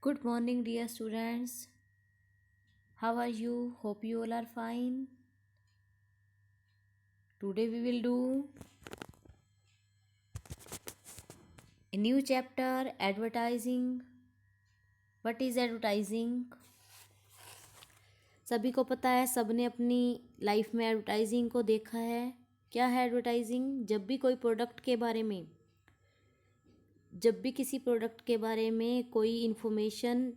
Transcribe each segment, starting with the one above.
Good morning, dear students. How are you? Hope you all are fine. Today we will do a new chapter, advertising. What is advertising? सभी को पता है, सबने अपनी life में advertising को देखा है। क्या है एडवर्टाइजिंग? जब भी किसी प्रोडक्ट के बारे में कोई इन्फॉर्मेशन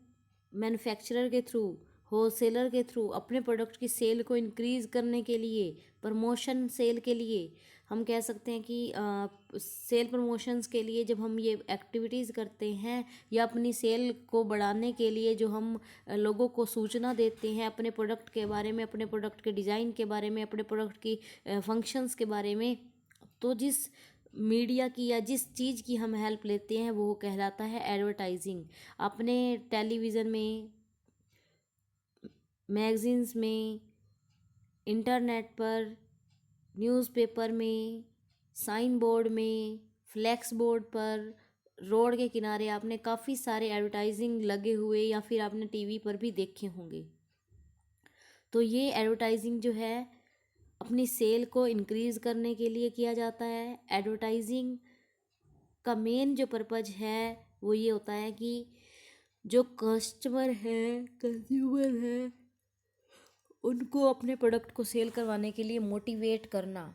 मैन्युफैक्चरर के थ्रू, होलसेलर के थ्रू अपने प्रोडक्ट की सेल को इंक्रीज़ करने के लिए, प्रमोशन सेल के लिए, हम कह सकते हैं कि सेल प्रमोशंस के लिए जब हम ये एक्टिविटीज़ करते हैं या अपनी सेल को बढ़ाने के लिए जो हम लोगों को सूचना देते हैं अपने प्रोडक्ट के बारे में, अपने प्रोडक्ट के डिज़ाइन के बारे में, अपने प्रोडक्ट की फंक्शंस के बारे में, तो जिस मीडिया की या जिस चीज़ की हम हेल्प लेते हैं वो कहलाता है एडवर्टाइजिंग। अपने टेलीविज़न में, मैगज़ीन्स में, इंटरनेट पर, न्यूज़पेपर में, साइन बोर्ड में, फ्लैक्स बोर्ड पर, रोड के किनारे आपने काफ़ी सारे एडवर्टाइजिंग लगे हुए या फिर आपने टीवी पर भी देखे होंगे। तो ये एडवर्टाइजिंग जो है अपनी सेल को इंक्रीज़ करने के लिए किया जाता है। एडवर्टाइजिंग का मेन जो पर्पज़ है वो ये होता है कि जो कस्टमर है, कंज्यूमर है, उनको अपने प्रोडक्ट को सेल करवाने के लिए मोटिवेट करना।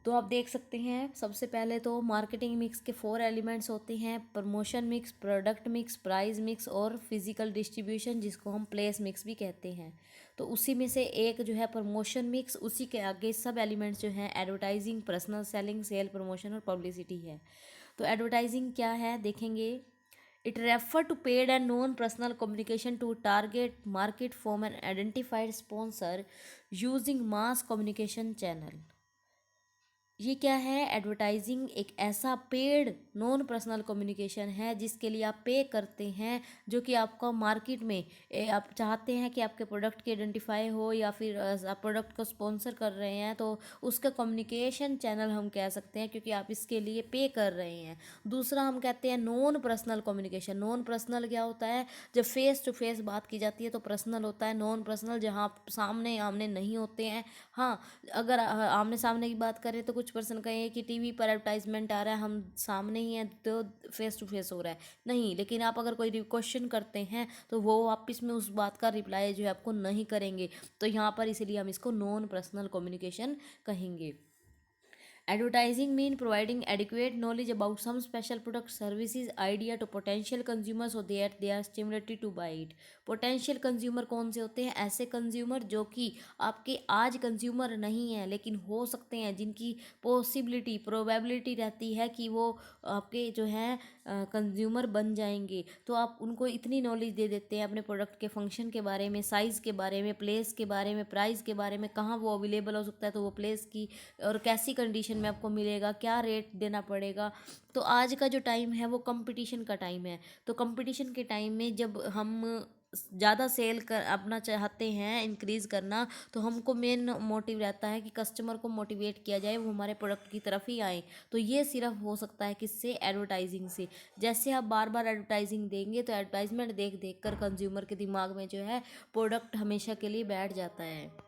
तो आप देख सकते हैं, सबसे पहले तो मार्केटिंग मिक्स के 4 एलिमेंट्स होते हैं: promotion mix, product mix, price mix और फिजिकल डिस्ट्रीब्यूशन, जिसको हम प्लेस मिक्स भी कहते हैं। तो उसी में से एक जो है प्रमोशन मिक्स, उसी के आगे सब एलिमेंट्स जो हैं advertising, personal selling, sale promotion और पब्लिसिटी है। तो एडवर्टाइजिंग क्या है देखेंगे। It refer to paid and non personal communication to target market form and identified sponsor using mass communication channel. ये क्या है? एडवर्टाइजिंग एक ऐसा पेड नॉन पर्सनल कम्युनिकेशन है जिसके लिए आप पे करते हैं, जो कि आपका मार्केट में आप चाहते हैं कि आपके प्रोडक्ट की आइडेंटिफाई हो या फिर आप प्रोडक्ट को स्पॉन्सर कर रहे हैं, तो उसका कम्युनिकेशन चैनल हम कह सकते हैं, क्योंकि आप इसके लिए पे कर रहे हैं। दूसरा हम कहते हैं non personal communication. Non personal क्या होता है? जब फेस टू फेस बात की जाती है तो पर्सनल होता है। नॉन पर्सनल जहाँ आप सामने आमने नहीं होते हैं। हाँ, अगर आमने सामने की बात करें तो कुछ पर्सन कहें कि टीवी पर एडवर्टाइजमेंट आ रहा है, हम सामने ही हैं तो फेस टू फेस हो रहा है, नहीं। लेकिन आप अगर कोई क्वेश्चन करते हैं तो वो वापस में उस बात का रिप्लाई जो है आपको नहीं करेंगे, तो यहाँ पर इसीलिए हम इसको नॉन पर्सनल कम्युनिकेशन कहेंगे। Advertising mean providing adequate knowledge about some special product, services, idea to potential consumers so that they are stimulated to buy it. Potential consumer कौन से होते हैं? ऐसे कंज्यूमर जो कि आपके आज कंज्यूमर नहीं हैं लेकिन हो सकते हैं, जिनकी पॉसिबिलिटी, प्रोबेबिलिटी रहती है कि वो आपके जो हैं कंज्यूमर बन जाएंगे। तो आप उनको इतनी नॉलेज दे देते हैं अपने प्रोडक्ट के फंक्शन के बारे में, साइज़ के बारे में, प्लेस के बारे में, प्राइस के बारे में, कहाँ वो अवेलेबल हो सकता है तो वो प्लेस की, और कैसी कंडीशन में आपको मिलेगा, क्या रेट देना पड़ेगा। तो आज का जो टाइम है वो कंपटीशन का टाइम है। तो कंपटीशन के टाइम में जब हम ज़्यादा सेल कर अपना चाहते हैं इंक्रीज़ करना, तो हमको मेन मोटिव रहता है कि कस्टमर को मोटिवेट किया जाए, वो हमारे प्रोडक्ट की तरफ ही आए। तो ये सिर्फ हो सकता है किससे? एडवर्टाइजिंग से। जैसे आप बार बार एडवर्टाइजिंग देंगे तो एडवर्टाइजमेंट देख देख कर कंज्यूमर के दिमाग में जो है प्रोडक्ट हमेशा के लिए बैठ जाता है।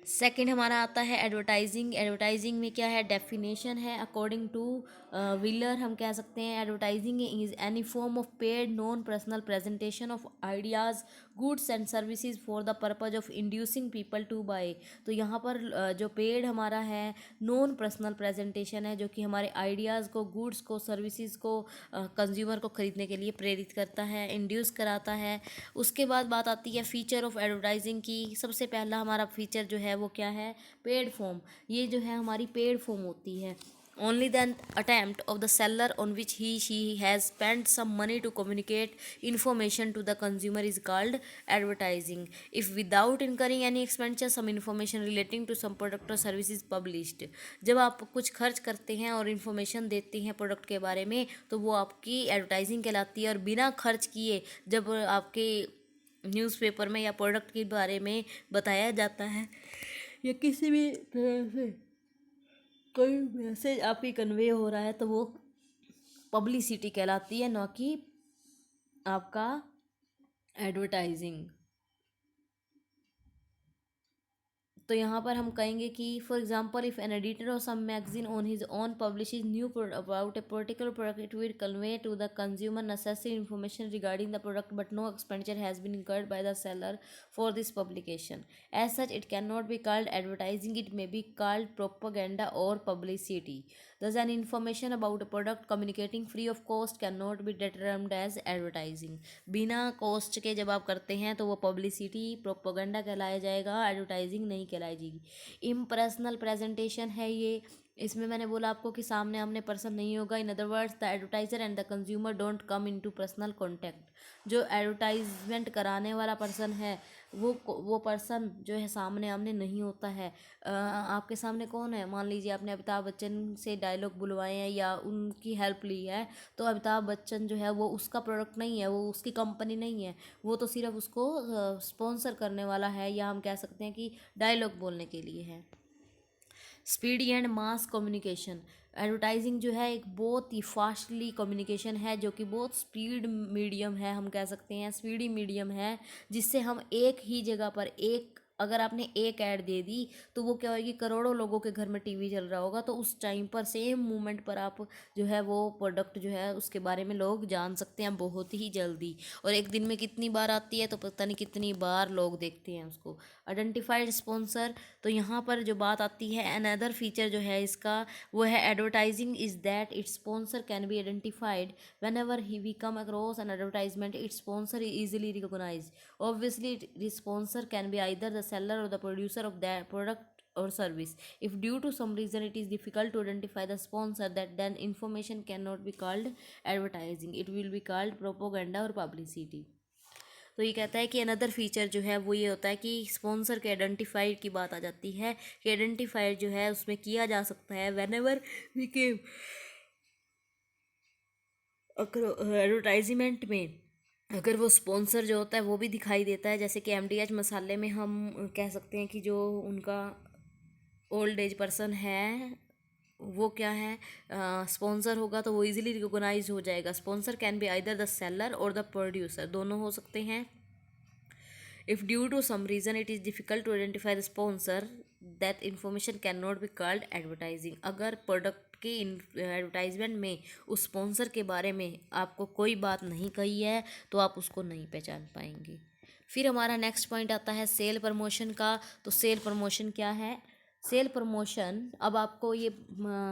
सेकंड हमारा आता है एडवर्टाइजिंग। एडवर्टाइजिंग में क्या है? डेफिनेशन है अकॉर्डिंग टू विलर, हम कह सकते हैं advertising is any form of paid non personal presentation of ideas, goods and services for the purpose of inducing people to buy. तो यहाँ पर जो पेड हमारा है नॉन पर्सनल प्रेजेंटेशन है, जो कि हमारे आइडियाज़ को, गुड्स को, सर्विसेज को कंज्यूमर को ख़रीदने के लिए प्रेरित करता है, इंड्यूस कराता है। उसके बाद बात आती है फीचर ऑफ एडवर्टाइजिंग की। सबसे पहला हमारा फीचर जो है वो क्या है? Paid form. ये जो है हमारी पेड फॉर्म होती है। Only the attempt of the seller on which he she has spent some money to communicate information to the consumer is called advertising. If without incurring any expenditure some information relating to some product or service is published. जब आप कुछ खर्च करते हैं और information देते हैं product के बारे में तो वो आपकी एडवर्टाइजिंग कहलाती है। और बिना खर्च किए जब आपके न्यूज़पेपर में या प्रोडक्ट के बारे में बताया जाता है या किसी भी तरह से कोई मैसेज आपकी कन्वे हो रहा है तो वो पब्लिसिटी कहलाती है, ना कि आपका एडवर्टाइजिंग। तो यहाँ पर हम कहेंगे कि for example if an editor or some magazine on his own publishes new about a particular product, it will convey to the consumer necessary information regarding the product, but no expenditure has been incurred by the seller for this publication. As such, it cannot be called advertising, it may be called propaganda or publicity. Thus an information about a product communicating free of cost cannot be determined as advertising. बिना cost के जब आप करते हैं तो वो publicity propaganda कहलाया जाएगा, एडवर्टाइजिंग नहीं कहलाई जाएगी। इम्पर्सनल प्रेजेंटेशन है ये, इसमें मैंने बोला आपको कि सामने आमने पर्सन नहीं होगा। In other words the advertiser and the consumer don't come into personal contact. जो एडवर्टाइजमेंट कराने वाला पर्सन है वो पर्सन जो है सामने आमने नहीं होता है। आपके सामने कौन है, मान लीजिए आपने अमिताभ बच्चन से डायलॉग बुलवाए हैं या उनकी हेल्प ली है, तो अमिताभ बच्चन जो है वो उसका प्रोडक्ट नहीं है, वो उसकी कंपनी नहीं है, वो तो सिर्फ उसको स्पॉन्सर करने वाला है, या हम कह सकते हैं कि डायलॉग बोलने के लिए है। Speedy and mass communication, advertising जो है एक बहुत ही फास्टली कम्युनिकेशन है, जो कि बहुत स्पीड मीडियम है, हम कह सकते हैं स्पीडी मीडियम है, जिससे हम एक ही जगह पर अगर आपने एक ऐड दे दी तो वो क्या होगी, करोड़ों लोगों के घर में टीवी चल रहा होगा, तो उस टाइम पर सेम मोमेंट पर आप जो है वो प्रोडक्ट जो है उसके बारे में लोग जान सकते हैं बहुत ही जल्दी। और एक दिन में कितनी बार आती है तो पता नहीं कितनी बार लोग देखते हैं उसको। आइडेंटिफाइड स्पॉन्सर, तो यहाँ पर जो बात आती है अनदर फीचर जो है इसका वो है advertising is that its sponsor can be identified whenever he we come across an advertisement its sponsor is easily recognise. Obviously the sponsor can be either the seller or the producer of that product or service. If due to some reason it is difficult to identify the sponsor, that then information cannot be called advertising, it will be called propaganda or publicity. तो ये कहता है कि another feature जो है वो ये होता है कि स्पॉन्सर के आइडेंटिफाइड की बात आ जाती है कि आइडेंटिफाइड जो है उसमें किया जा सकता है वेन एवर वी के एडवर्टाइजमेंट में अगर वो स्पॉन्सर जो होता है वो भी दिखाई देता है। जैसे कि एमडीएच मसाले में हम कह सकते हैं कि जो उनका ओल्ड एज पर्सन है वो क्या है स्पॉन्सर होगा तो वो इजीली रिकॉग्नाइज हो जाएगा। Sponsor can be either the seller और द प्रोड्यूसर, दोनों हो सकते हैं। If due to some reason it is difficult to identify the sponsor, that information can not be called advertising. अगर प्रोडक्ट के एडवर्टाइजमेंट में उस स्पॉन्सर के बारे में आपको कोई बात नहीं कही है तो आप उसको नहीं पहचान पाएंगे। फिर हमारा नेक्स्ट पॉइंट आता है सेल प्रमोशन का। तो सेल प्रमोशन क्या है? सेल प्रमोशन, अब आपको ये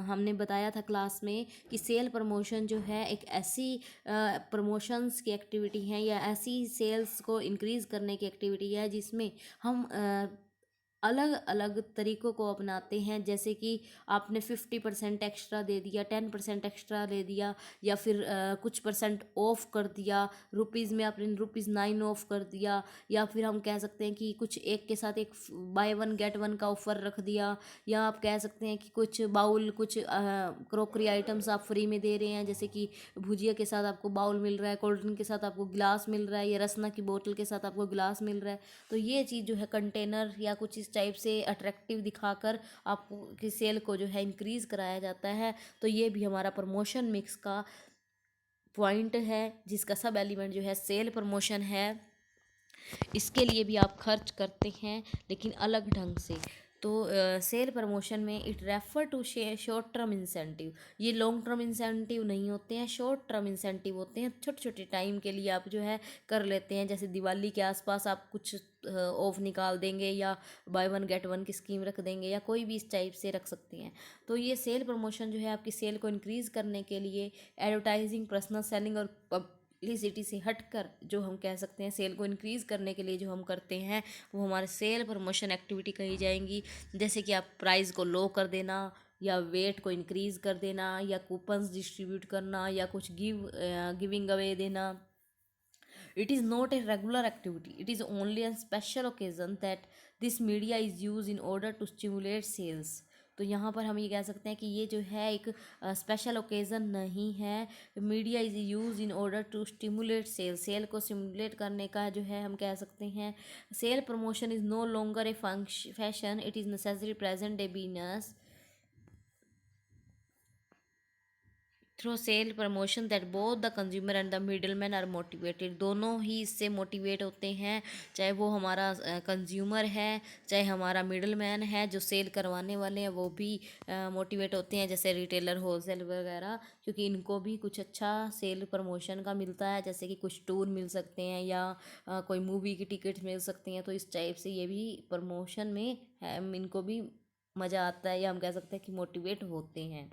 हमने बताया था क्लास में कि सेल प्रमोशन जो है एक ऐसी प्रमोशंस की एक्टिविटी है या ऐसी सेल्स को इंक्रीज़ करने की एक्टिविटी है जिसमें हम अलग अलग तरीक़ों को अपनाते हैं। जैसे कि आपने 50% एक्स्ट्रा दे दिया, 10% एक्स्ट्रा दे दिया, या फिर कुछ परसेंट ऑफ कर दिया, रुपीज़ में आपने ₹9 ऑफ कर दिया, या फिर हम कह सकते हैं कि कुछ एक के साथ एक बाय वन गेट वन का ऑफ़र रख दिया, या आप कह सकते हैं कि कुछ बाउल, कुछ क्रॉकरी आइटम्स आप फ्री में दे रहे हैं। जैसे कि भुजिया के साथ आपको बाउल मिल रहा है, कोल्ड ड्रिंक के साथ आपको गिलास मिल रहा है, या रसना की बोतल के साथ आपको गिलास मिल रहा है। तो ये चीज़ जो है कंटेनर या कुछ इस टाइप से अट्रैक्टिव दिखाकर आपको की सेल को जो है इंक्रीज़ कराया जाता है। तो ये भी हमारा प्रमोशन मिक्स का पॉइंट है, जिसका सब एलिमेंट जो है सेल प्रमोशन है। इसके लिए भी आप खर्च करते हैं लेकिन अलग ढंग से। तो सेल प्रमोशन में it refer to short term incentive, ये लॉन्ग टर्म इंसेंटिव नहीं होते हैं, शॉर्ट टर्म इंसेंटिव होते हैं। छोटे छोटे टाइम के लिए आप जो है कर लेते हैं। जैसे दिवाली के आसपास आप कुछ ऑफ निकाल देंगे, या बाय वन गेट वन की स्कीम रख देंगे, या कोई भी इस टाइप से रख सकते हैं। तो ये सेल प्रमोशन जो है आपकी सेल को इंक्रीज़ करने के लिए एडवर्टाइजिंग, पर्सनल सेलिंग और पब्लिसिटी से हटकर जो हम कह सकते हैं सेल को इंक्रीज़ करने के लिए जो हम करते हैं वो हमारे सेल प्रमोशन एक्टिविटी कही जाएंगी। जैसे कि आप प्राइस को लो कर देना, या वेट को इंक्रीज़ कर देना, या कूपन्स डिस्ट्रीब्यूट करना, या कुछ गिविंग अवे देना। It is not a regular activity, it is only on special occasion that this media is used in order to stimulate sales. तो यहाँ पर हम ये कह सकते हैं कि ये जो है एक स्पेशल ओकेज़न नहीं है। Media is use in order to stimulate sale, sale को स्टिमुलेट करने का जो है हम कह सकते हैं। Sale promotion is no longer a fashion, it is necessary present day business. Through sale promotion that both the consumer and the middle man are motivated, दोनों ही इससे मोटिवेट होते हैं, चाहे वो हमारा कंज्यूमर है, चाहे हमारा मिडल मैन है जो सेल करवाने वाले हैं, वो भी मोटिवेट होते हैं, जैसे रिटेलर होलसेल वगैरह, क्योंकि इनको भी कुछ अच्छा सेल प्रमोशन का मिलता है, जैसे कि कुछ टूर मिल सकते हैं या कोई मूवी की टिकट मिल सकती हैं, तो इस टाइप से ये भी प्रमोशन में इनको भी मज़ा आता है, या हम कह सकते हैं कि मोटिवेट होते हैं।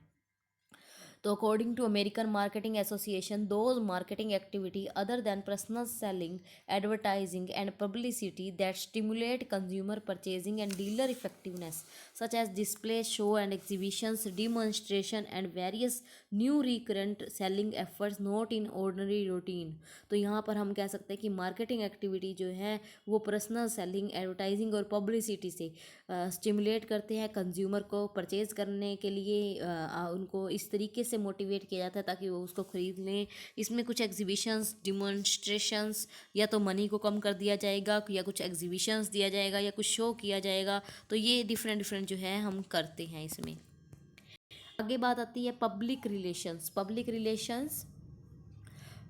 तो according to American marketing association, those marketing activity other than personal selling, advertising and publicity that stimulate consumer purchasing and dealer effectiveness, such as displays, show and exhibitions, demonstration and various new recurrent selling efforts not in ordinary routine। तो यहाँ पर हम कह सकते हैं कि marketing activity जो है वो पर्सनल सेलिंग, एडवर्टाइजिंग और पब्लिसिटी से स्टिमुलेट करते हैं कंज्यूमर को परचेज़ करने के लिए, उनको इस तरीके से मोटिवेट किया जाता है ताकि वो उसको ख़रीद लें। इसमें कुछ एग्जीबिशंस, डिमॉन्स्ट्रेशंस, या तो मनी को कम कर दिया जाएगा, या कुछ एग्जीबिशंस दिया जाएगा, या कुछ शो किया जाएगा, तो ये डिफरेंट डिफरेंट जो है हम करते हैं इसमें। आगे बात आती है पब्लिक रिलेशंस।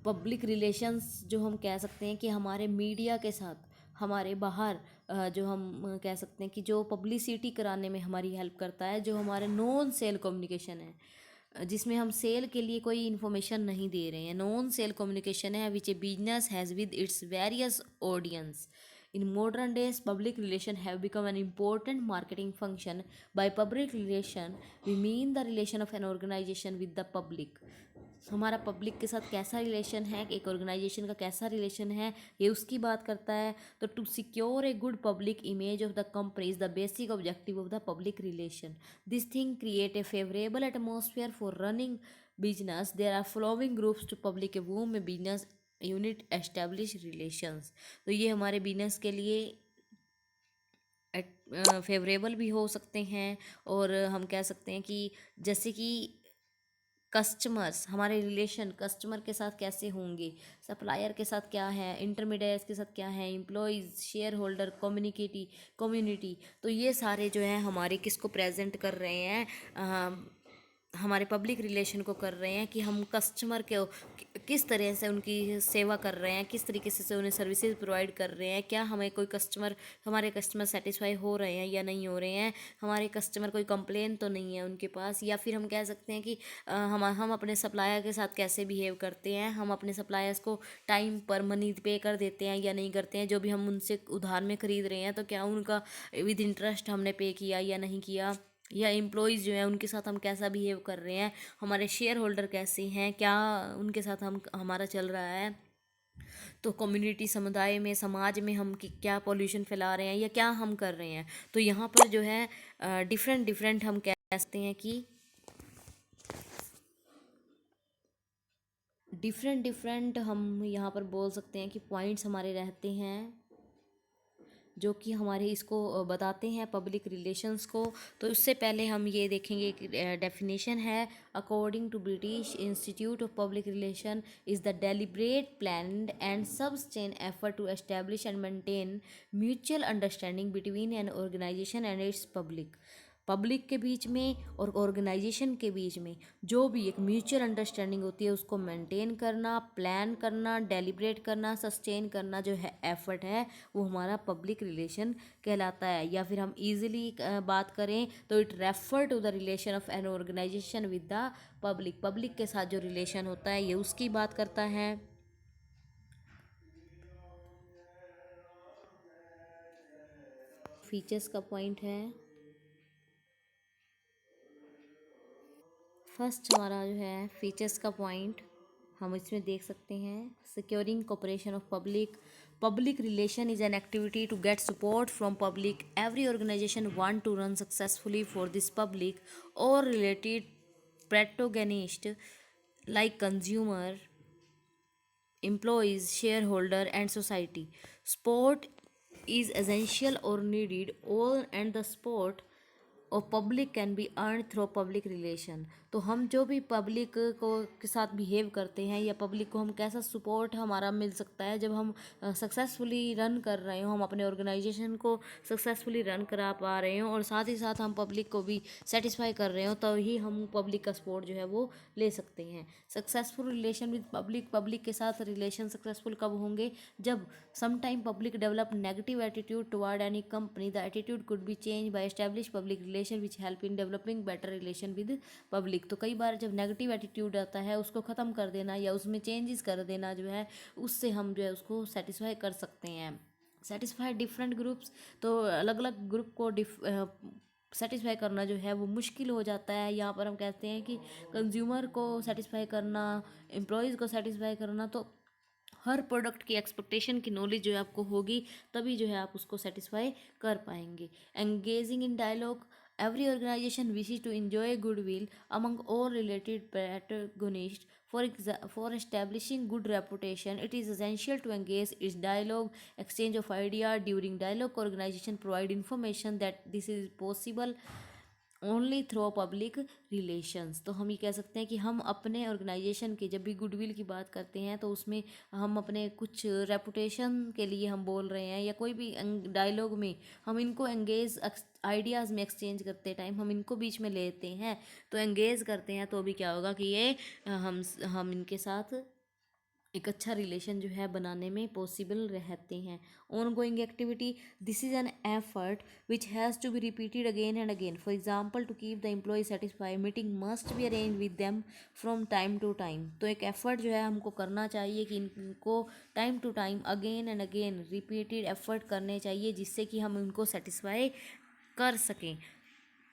पब्लिक रिलेशंस जो हम कह सकते हैं कि हमारे मीडिया के साथ, हमारे बाहर जो हम कह सकते हैं कि जो पब्लिसिटी कराने में हमारी हेल्प करता है, जो हमारे नॉन सेल कम्युनिकेशन है, जिसमें हम सेल के लिए कोई इन्फॉर्मेशन नहीं दे रहे हैं, नॉन सेल कम्युनिकेशन है which a business has with its various audience. In modern days, public relation have become an important marketing function. By public relation, we mean the relation of an organization with the public. हमारा public के साथ कैसा relation है, एक organisation का कैसा relation है, ये उसकी बात करता है। तो to secure a good public image of the company is the basic objective of the public relation. This thing create a favourable atmosphere for running business. There are following groups to public a whom a business unit establish relations. तो ये हमारे business के लिए favourable भी हो सकते हैं, और हम कह सकते हैं कि जैसे कि कस्टमर्स, हमारे रिलेशन कस्टमर के साथ कैसे होंगे, सप्लायर के साथ क्या है, इंटरमीडिएट्स के साथ क्या है, एम्प्लॉयज़, शेयर होल्डर, कम्युनिटी, तो ये सारे जो हैं हमारे किसको प्रेजेंट कर रहे हैं, हमारे पब्लिक रिलेशन को कर रहे हैं कि हम कस्टमर के किस तरह से उनकी सेवा कर रहे हैं, किस तरीके से उन्हें सर्विसेज प्रोवाइड कर रहे हैं, क्या हमें कोई कस्टमर, हमारे कस्टमर सेटिस्फाई हो रहे हैं या नहीं हो रहे हैं, हमारे कस्टमर कोई कंप्लेन तो नहीं है उनके पास, या फिर हम कह सकते हैं कि हम अपने सप्लायर के साथ कैसे बिहेव करते हैं, हम अपने सप्लायर्स को टाइम पर मनी पे कर देते हैं या नहीं करते हैं, जो भी हम उनसे उधार में ख़रीद रहे हैं तो क्या उनका विद इंटरेस्ट हमने पे किया या नहीं किया, या एम्प्लॉयज़ जो हैं उनके साथ हम कैसा बिहेव कर रहे हैं, हमारे शेयर होल्डर कैसे हैं, क्या उनके साथ हमारा चल रहा है, तो कम्युनिटी, समुदाय में, समाज में हम क्या पॉल्यूशन फैला रहे हैं या क्या हम कर रहे हैं। तो यहाँ पर जो है डिफरेंट डिफरेंट हम कह सकते हैं कि डिफरेंट डिफरेंट हम यहाँ पर बोल सकते हैं कि पॉइंट्स हमारे रहते हैं जो कि हमारे इसको बताते हैं पब्लिक रिलेशंस को। तो उससे पहले हम ये देखेंगे कि डेफिनेशन है, according to British Institute of public relation is the deliberate planned and sustain effort to establish and maintain mutual understanding between an organisation and its public के बीच में और ऑर्गेनाइजेशन के बीच में जो भी एक म्यूचुअल अंडरस्टैंडिंग होती है उसको मेंटेन करना, प्लान करना, डेलिब्रेट करना, सस्टेन करना जो है एफर्ट है, वो हमारा पब्लिक रिलेशन कहलाता है। या फिर हम इजीली बात करें तो it refer to the relation of an organization with the public के साथ जो रिलेशन होता है ये उसकी बात करता है। फीचर्स का पॉइंट है, फर्स्ट हमारा जो है फीचर्स का पॉइंट हम इसमें देख सकते हैं, securing cooperation of public relation is an activity to get support from public. Every organisation want to run successfully for this public or related protagonist like consumer, employees, shareholder and society. Sport is essential or needed all and the sport और public can be earn through public relation. तो हम जो भी public को के साथ behave करते हैं या पब्लिक को हम कैसा सपोर्ट हमारा मिल सकता है जब हम सक्सेसफुली रन कर रहे हो, हम अपने ऑर्गेनाइजेशन को सक्सेसफुली रन करा पा रहे हो और साथ ही साथ हम पब्लिक को भी सेटिस्फाई कर रहे हो, तो ही हम पब्लिक का सपोर्ट जो है वो ले सकते हैं। Successful relation with public, public के साथ रिलेशन सक्सेसफुल कब होंगे? जब sometime public develop negative attitude toward any company, the attitude could be change bye establish public relation which help in developing better relation with public. तो कई बार जब negative attitude आता है उसको ख़त्म कर देना या उसमें चेंजेस कर देना जो है, उससे हम जो है उसको सेटिस्फाई कर सकते हैं। सेटिस्फाई डिफरेंट ग्रुप्स, तो अलग अलग ग्रुप को सेटिस्फाई करना जो है वो मुश्किल हो जाता है। यहाँ पर हम कहते हैं कि कंज्यूमर को सेटिस्फाई करना, एम्प्लॉयज़ को सेटिस्फाई करना, तो हर प्रोडक्ट की एक्सपेक्टेशन की नॉलेज जो है आपको होगी, तभी जो है आप उसको सेटिस्फाई कर पाएंगे। Engaging in dialogue, every organization wishes to enjoy goodwill among all related protagonists. For establishing good reputation, it is essential to engage its dialogue, exchange of ideas. During dialogue, organization provide information that this is possible only through public relations. तो हम ये कह सकते हैं कि हम अपने organisation के जब भी गुडविल की बात करते हैं तो उसमें हम अपने कुछ रेपुटेशन के लिए हम बोल रहे हैं या कोई भी डायलॉग में हम इनको एंगेज आइडियाज़ में एक्सचेंज करते टाइम हम इनको बीच में लेते हैं, तो एंगेज करते हैं, तो भी क्या होगा कि ये हम इनके साथ एक अच्छा रिलेशन जो है बनाने में पॉसिबल रहते हैं। Ongoing activity, this is an effort which has to be repeated again and again. For example, to keep the employ satisfied, meeting must be arrange with them from time to time. तो एक effort जो है हमको करना चाहिए कि इनको time to time again and again repeated effort करने चाहिए, जिससे कि हम उनको सेटिस्फाई कर सकें।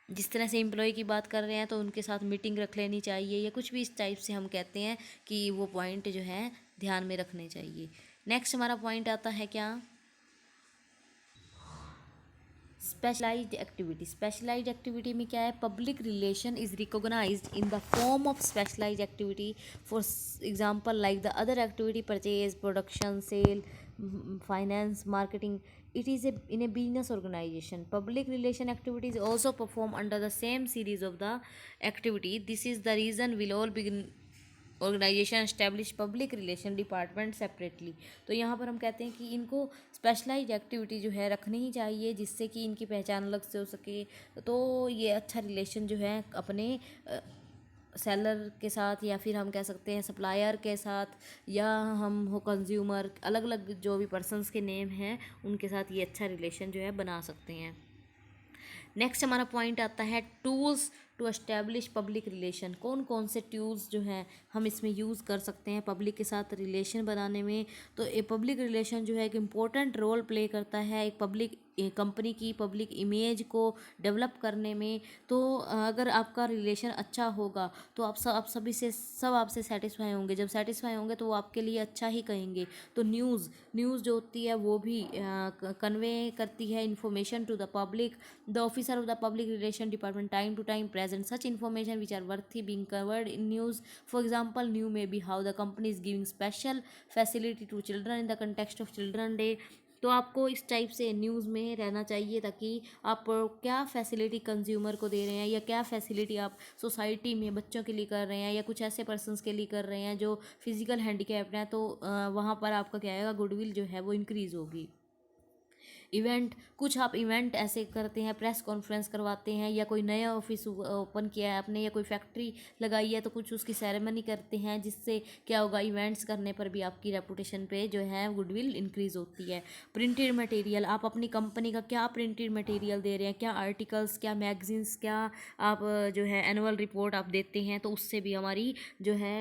जिस तरह से एम्प्लॉय की बात कर रहे हैं तो उनके साथ मीटिंग रख लेनी चाहिए या कुछ भी इस टाइप से हम कहते हैं कि वो पॉइंट जो है ध्यान में रखने चाहिए। नेक्स्ट हमारा पॉइंट आता है क्या? Specialised activity. स्पेशलाइज्ड एक्टिविटी में क्या है? Public relation is recognized in the form of specialized activity. For example, like the other activity, purchase, production, sale, finance, marketing, it is in a business organization. Public relation activities also perform under the same series of the activity. This is the reason will all begin organization establish public relation department separately. तो यहाँ पर हम कहते हैं कि इनको specialise activity जो है रखनी ही चाहिए, जिससे कि इनकी पहचान अलग से हो सके। तो ये अच्छा रिलेशन जो है अपने सेलर के साथ या फिर हम कह सकते हैं सप्लायर के साथ, या हम हो कंज्यूमर, अलग अलग जो भी पर्सनस के नेम हैं उनके साथ ये अच्छा रिलेशन जो है बना सकते हैं। नेक्स्ट हमारा पॉइंट आता है tools to establish public relation. कौन कौन से टूल्स जो हैं हम इसमें यूज़ कर सकते हैं पब्लिक के साथ रिलेशन बनाने में? तो ये पब्लिक रिलेशन जो है एक इम्पोर्टेंट रोल प्ले करता है एक पब्लिक कंपनी की पब्लिक इमेज को डेवलप करने में। तो अगर आपका रिलेशन अच्छा होगा तो आप सभी से सब आपसे सेटिस्फाई होंगे। जब सेटिस्फाई होंगे तो वो आपके लिए अच्छा ही कहेंगे। तो न्यूज़ जो होती है वो भी कन्वे करती है information to the public. The officer of the public relation department time to time present such information which are worthy being covered in news. For example, new may be how the company is giving special facility to children in the context of children day. तो आपको इस type से news में रहना चाहिए ताकि आप क्या फैसिलिटी कंज्यूमर को दे रहे हैं या क्या फैसिलिटी आप सोसाइटी में बच्चों के लिए कर रहे हैं या कुछ ऐसे पर्सनस के लिए कर रहे हैं जो फिजिकल हैंडीकैप्ड हैं, तो वहाँ पर आपका क्या आएगा, गुडविल जो है वो इंक्रीज़ होगी। इवेंट, कुछ आप इवेंट ऐसे करते हैं, प्रेस कॉन्फ्रेंस करवाते हैं या कोई नया ऑफिस ओपन किया है आपने या कोई फैक्ट्री लगाई है तो कुछ उसकी सेरेमनी करते हैं, जिससे क्या होगा, इवेंट्स करने पर भी आपकी रेपुटेशन पे जो है गुडविल इंक्रीज़ होती है। प्रिंटेड मटेरियल, आप अपनी कंपनी का क्या प्रिंटेड मटेरियल दे रहे हैं, क्या आर्टिकल्स, क्या मैगजीन्स, क्या आप जो है एनुअल रिपोर्ट आप देते हैं, तो उससे भी हमारी जो है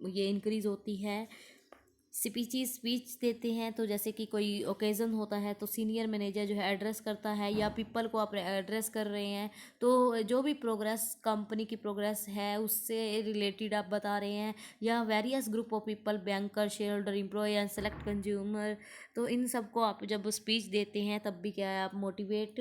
ये इंक्रीज़ होती है। स्पीच देते हैं, तो जैसे कि कोई ओकेज़न होता है तो सीनियर मैनेजर जो है एड्रेस करता है या पीपल को आप एड्रेस कर रहे हैं, तो जो भी प्रोग्रेस कंपनी की प्रोग्रेस है उससे रिलेटेड आप बता रहे हैं, या various group of people, banker, shareholder, employ and select consumer, तो इन सब को आप जब स्पीच देते हैं तब भी क्या है, आप मोटिवेट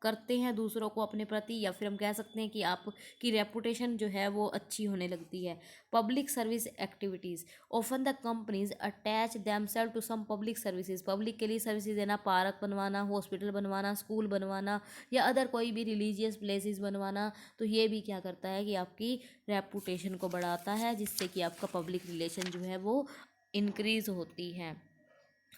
करते हैं दूसरों को अपने प्रति, या फिर हम कह सकते हैं कि आपकी रेपुटेशन जो है वो अच्छी होने लगती है। Public service activities, often the companies attach themselves to some public services, public के लिए सर्विसेज देना, पार्क बनवाना, हॉस्पिटल बनवाना, स्कूल बनवाना, या अदर कोई भी रिलीजियस प्लेसेस बनवाना। तो ये भी क्या करता है कि आपकी रेपुटेशन को बढ़ाता है, जिससे कि आपका पब्लिक रिलेशन जो है वो इंक्रीज़ होती है।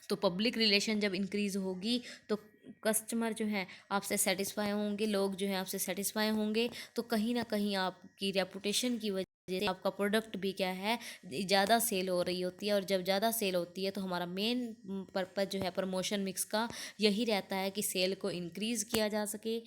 तो पब्लिक रिलेशन जब इंक्रीज़ होगी तो कस्टमर जो है आपसे सेटिस्फाई होंगे, लोग जो है आपसे सेटिस्फाई होंगे, तो कहीं ना कहीं आपकी रेपुटेशन की वजह से आपका प्रोडक्ट भी क्या है, ज़्यादा सेल हो रही होती है। और जब ज़्यादा सेल होती है तो हमारा मेन पर्पज़ जो है प्रमोशन मिक्स का यही रहता है कि सेल को इंक्रीज़ किया जा सके।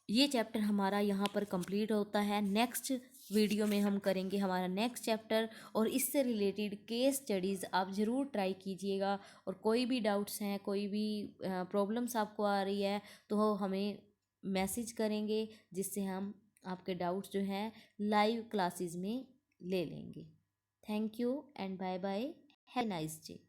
ये चैप्टर हमारा यहाँ पर कंप्लीट होता है। नेक्स्ट वीडियो में हम करेंगे हमारा नेक्स्ट चैप्टर, और इससे रिलेटेड केस स्टडीज़ आप ज़रूर ट्राई कीजिएगा। और कोई भी डाउट्स हैं, कोई भी प्रॉब्लम्स आपको आ रही है, तो हमें मैसेज करेंगे, जिससे हम आपके डाउट्स जो हैं लाइव क्लासेस में ले लेंगे। Thank you and bye bye, have nice day.